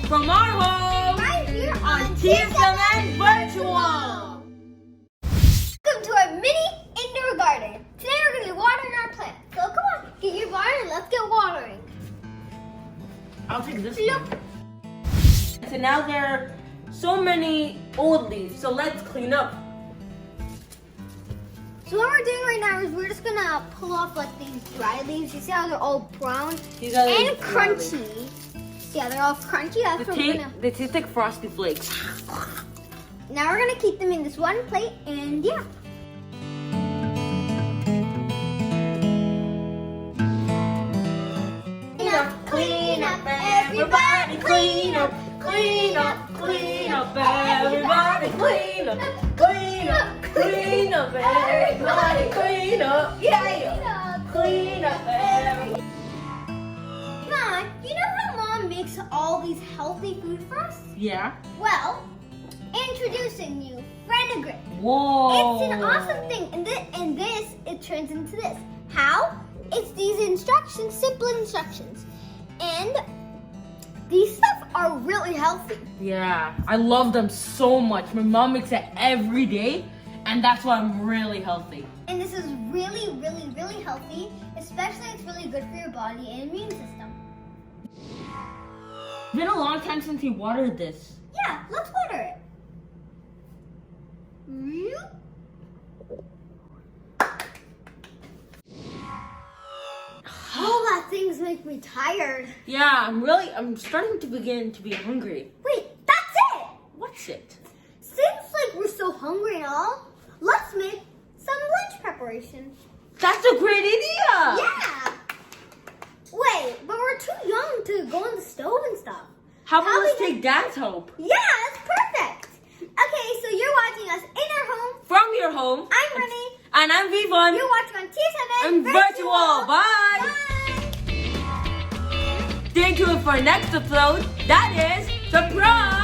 from our home right here on TSMNvirtual. Welcome to our mini indoor garden. Today we're going to be watering our plants. So come on, get your water and let's get watering. I'll take this Look. one. So now there are so many old leaves, so let's clean up. So what we're doing right now is we're just going to pull off like these dry leaves. You see how they're all brown These are and the dry leaves. crunchy. Yeah, they're all crunchy. That's what we're going to... They taste like frosty flakes. Now we're going to keep them in this one plate and yeah. Clean up, everybody, clean up, clean up, clean up, everybody, clean up, clean up, clean up, everybody, clean up, yeah, clean up, everybody. Mom, you know how Mom makes all these healthy food for us? Yeah. Well, introducing you, Renegade. Whoa. It's an awesome thing, and this it turns into this. How? It's these instructions, simple instructions, and these stuff are really healthy. Yeah, I love them so much. My mom makes it every day, and that's why I'm really healthy. And this is really, really, really healthy. Especially, it's really good for your body and immune system. It's been a long time since we watered this. Yeah, let's water it. Oh, that things make me tired. Yeah, I'm starting to begin to be hungry. Wait, that's it. What's it? Since we're so hungry and all, let's make some lunch preparation. That's a great idea! Yeah. Wait, but we're too young to go on the stove and stuff. How about let's take Dad's help? Yeah, that's perfect. Okay, so you're watching us in our home. From your home. I'm Renae. And I'm Vivan. You're watching on And TSMNvirtual. Bye. Bye. Stay tuned for next episode. That is surprise.